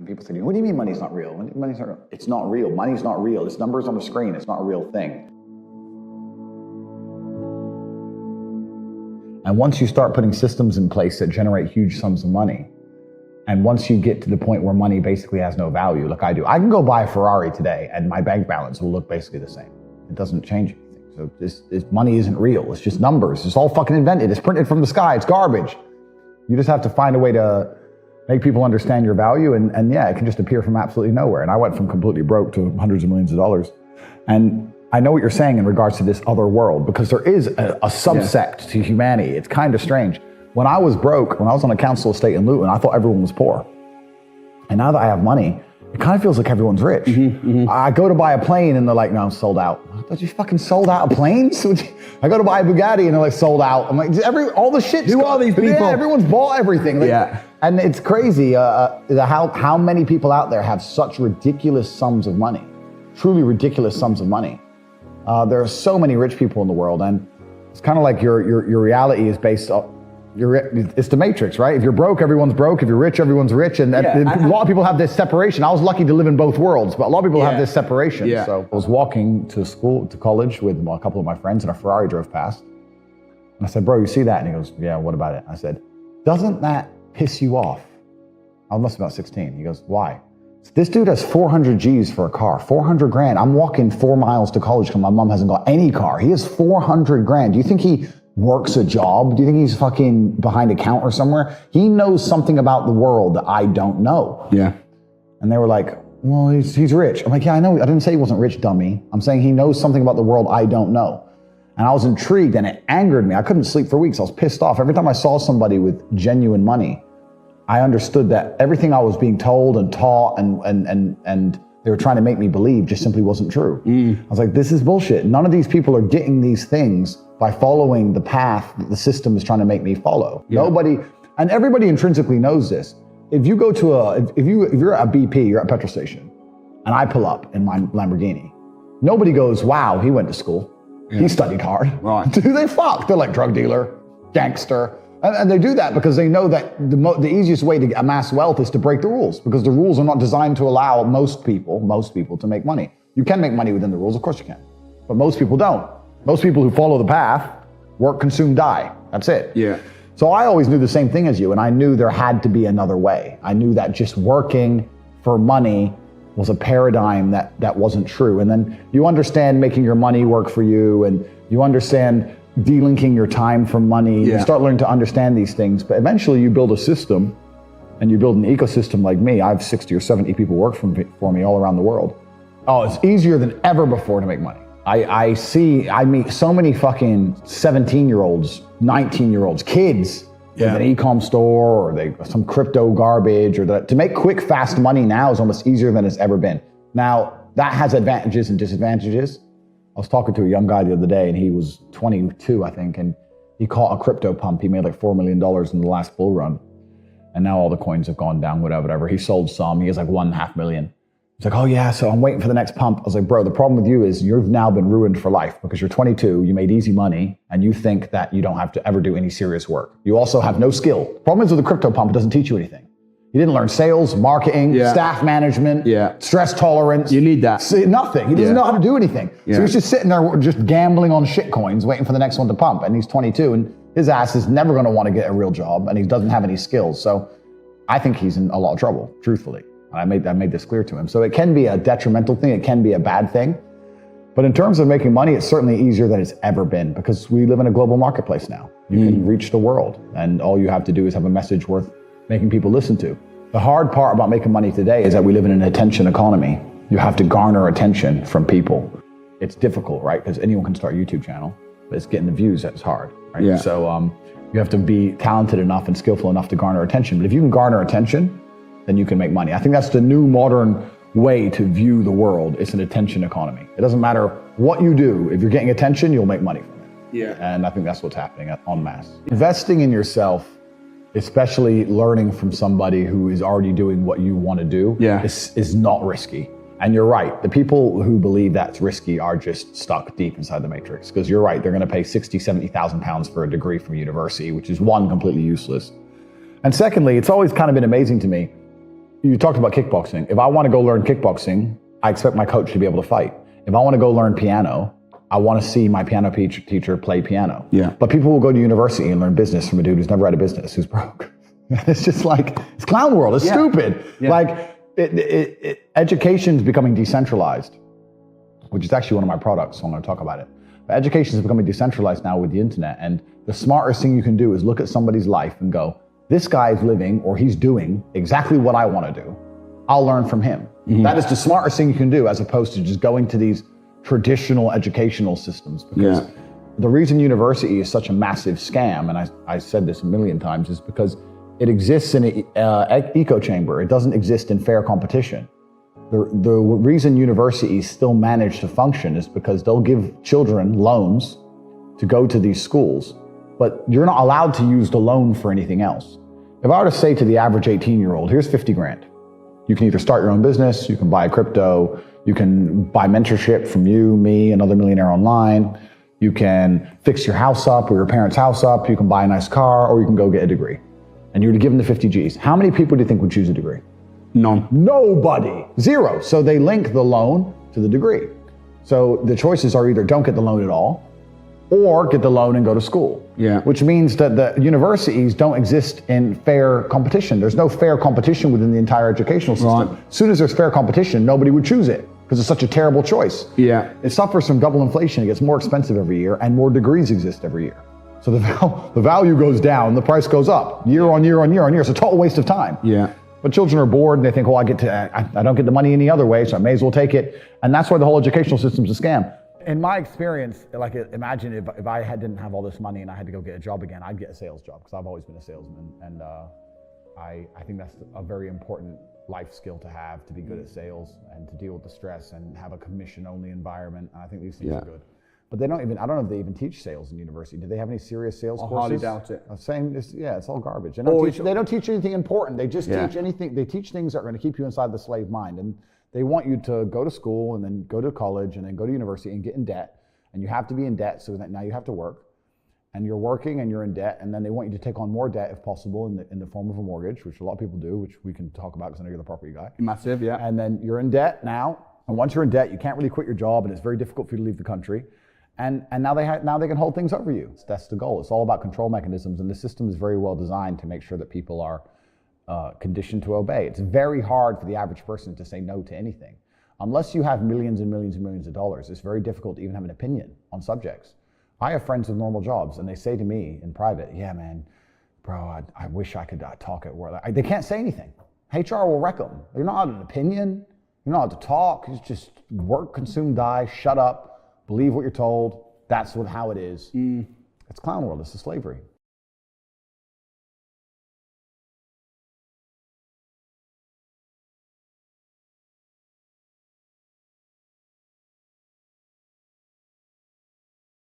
people say, what do you mean money's not real? Money's not real. It's not real. Money's not real. It's numbers on the screen. It's not a real thing. And once you start putting systems in place that generate huge sums of money, and once you get to the point where money basically has no value, like I do, I can go buy a Ferrari today and my bank balance will look basically the same. It doesn't change anything. So this money isn't real. It's just numbers. It's all fucking invented. It's printed from the sky. It's garbage. You just have to find a way to make people understand your value. And yeah, it can just appear from absolutely nowhere. And I went from completely broke to hundreds of millions of dollars. And I know what you're saying in regards to this other world, because there is a subsect to humanity. It's kind of strange. When I was broke, when I was on a council estate in Luton, I thought everyone was poor. And now that I have money, it kind of feels like everyone's rich. I go to buy a plane and they're like, no, I'm sold out. I thought you fucking sold out of planes? I go to buy a Bugatti and they're like, sold out. I'm like, all the shit. Who are these people? Yeah, everyone's bought everything. Like, and it's crazy how many people out there have such ridiculous sums of money, truly ridiculous sums of money. There are so many rich people in the world, and it's kind of like your reality is based on, it's the Matrix, right? If you're broke, everyone's broke. If you're rich, everyone's rich. And a lot of people have this separation. I was lucky to live in both worlds, but a lot of people have this separation. So I was walking to college with a couple of my friends, and a Ferrari drove past. And I said, bro, you see that? And he goes, yeah, what about it? I said, doesn't that piss you off? I must be about 16. He goes, why? This dude has 400 G's for a car, 400 grand. I'm walking 4 miles to college because my mom hasn't got any car. He has 400 grand. Do you think he works a job? Do you think he's fucking behind a counter somewhere? He knows something about the world that I don't know. Yeah. And they were like, well, he's rich. I'm like, yeah, I know. I didn't say he wasn't rich, dummy. I'm saying he knows something about the world I don't know. And I was intrigued and it angered me. I couldn't sleep for weeks. I was pissed off. Every time I saw somebody with genuine money, I understood that everything I was being told and taught and they were trying to make me believe just simply wasn't true. I was like, this is bullshit. None of these people are getting these things by following the path that the system is trying to make me follow. Nobody, and everybody intrinsically knows this. If you go to if you're at a BP, you're at a petrol station, and I pull up in my Lamborghini, nobody goes, wow, he went to school. He studied hard. Right. Do they fuck? They're like drug dealer, gangster. And they do that because they know that the easiest way to amass wealth is to break the rules, because the rules are not designed to allow most people to make money. You can make money within the rules, of course you can, but most people don't. Most people who follow the path, work, consume, die. That's it. Yeah. So I always knew the same thing as you, and I knew there had to be another way. I knew that just working for money was a paradigm that wasn't true. And then you understand making your money work for you, and you understand delinking your time from money. You start learning to understand these things, but eventually you build a system and you build an ecosystem like me. I have 60 or 70 people work for me all around the world. Oh, it's easier than ever before to make money. I meet so many fucking 17-year-olds, 19-year-olds, kids with an e-com store or some crypto garbage, or to make quick, fast money now is almost easier than it's ever been. Now, that has advantages and disadvantages. I was talking to a young guy the other day, and he was 22, I think, and he caught a crypto pump. He made like $4 million in the last bull run. And now all the coins have gone down, whatever. He sold some. He has like 1.5 million. He's like, oh yeah, so I'm waiting for the next pump. I was like, bro, the problem with you is you've now been ruined for life, because you're 22, you made easy money, and you think that you don't have to ever do any serious work. You also have no skill. The problem is with the crypto pump, it doesn't teach you anything. You didn't learn sales, marketing, staff management, stress tolerance. You need that. Nothing. He doesn't know how to do anything. So he's just sitting there just gambling on shit coins, waiting for the next one to pump. And he's 22, and his ass is never going to want to get a real job, and he doesn't have any skills. So I think he's in a lot of trouble, truthfully. I made this clear to him. So it can be a detrimental thing. It can be a bad thing. But in terms of making money, it's certainly easier than it's ever been, because we live in a global marketplace now. You can reach the world, and all you have to do is have a message worth making people listen to. The hard part about making money today is that we live in an attention economy. You have to garner attention from people. It's difficult, right? Because anyone can start a YouTube channel, but it's getting the views that's hard, right? So you have to be talented enough and skillful enough to garner attention. But if you can garner attention, then you can make money. I think that's the new modern way to view the world. It's an attention economy. It doesn't matter what you do. If you're getting attention, you'll make money from it. And I think that's what's happening en masse. Investing in yourself, especially learning from somebody who is already doing what you want to do, is not risky. And you're right. The people who believe that's risky are just stuck deep inside the matrix, because you're right. They're going to pay 60, 70,000 pounds for a degree from university, which is one, completely useless. And secondly, it's always kind of been amazing to me. You talked about kickboxing. If I want to go learn kickboxing, I expect my coach to be able to fight. If I want to go learn piano, I want to see my piano teacher play piano. Yeah. But people will go to university and learn business from a dude who's never had a business, who's broke. It's just like, it's clown world. It's stupid. Yeah. Like, education's becoming decentralized, which is actually one of my products, so I'm going to talk about it. But education is becoming decentralized now with the internet, and the smartest thing you can do is look at somebody's life and go, this guy is living, or he's doing exactly what I want to do. I'll learn from him. Mm-hmm. That is the smartest thing you can do, as opposed to just going to these traditional educational systems. Because the reason university is such a massive scam, and I said this a million times, is because it exists in an echo chamber. It doesn't exist in fair competition. The reason universities still manage to function is because they'll give children loans to go to these schools, but you're not allowed to use the loan for anything else. If I were to say to the average 18-year-old, here's 50 grand. You can either start your own business, you can buy crypto, you can buy mentorship from you, me, another millionaire online, you can fix your house up or your parents' house up, you can buy a nice car, or you can go get a degree. And you were to give them the 50 G's. How many people do you think would choose a degree? None. Nobody. Zero. So they link the loan to the degree. So the choices are either don't get the loan at all, or get the loan and go to school. Yeah. Which means that the universities don't exist in fair competition. There's no fair competition within the entire educational system. Right. As soon as there's fair competition, nobody would choose it because it's such a terrible choice. Yeah. It suffers from double inflation. It gets more expensive every year, and more degrees exist every year. So the value goes down, the price goes up year on year on year on year. It's a total waste of time. Yeah. But children are bored and they think, well, I don't get the money any other way, so I may as well take it. And that's why the whole educational system's a scam. In my experience, like, imagine if I didn't have all this money and I had to go get a job again, I'd get a sales job, because I've always been a salesman. And I think that's a very important life skill to have, to be good at sales and to deal with the stress and have a commission-only environment. And I think these things are good. But they don't even, I don't know if they even teach sales in university. Do they have any serious sales courses? I hardly doubt it. It's all garbage. They don't teach anything important. They just teach anything. They teach things that are going to keep you inside the slave mind. And they want you to go to school and then go to college and then go to university and get in debt. And you have to be in debt, so that now you have to work. And you're working and you're in debt. And then they want you to take on more debt if possible in the form of a mortgage, which a lot of people do, which we can talk about because I know you're the property guy. Massive, yeah. And then you're in debt now. And once you're in debt, you can't really quit your job, and it's very difficult for you to leave the country. And now they can hold things over you. That's the goal. It's all about control mechanisms, and the system is very well designed to make sure that people are conditioned to obey. It's very hard for the average person to say no to anything. Unless you have millions and millions and millions of dollars, it's very difficult to even have an opinion on subjects. I have friends with normal jobs, and they say to me in private, yeah, man, bro, I wish I could talk at work. They can't say anything. HR will wreck them. You're not allowed an opinion. You're not allowed to talk. It's just work, consume, die, shut up. Believe what you're told. That's how it is. It's clown world. It's the slavery.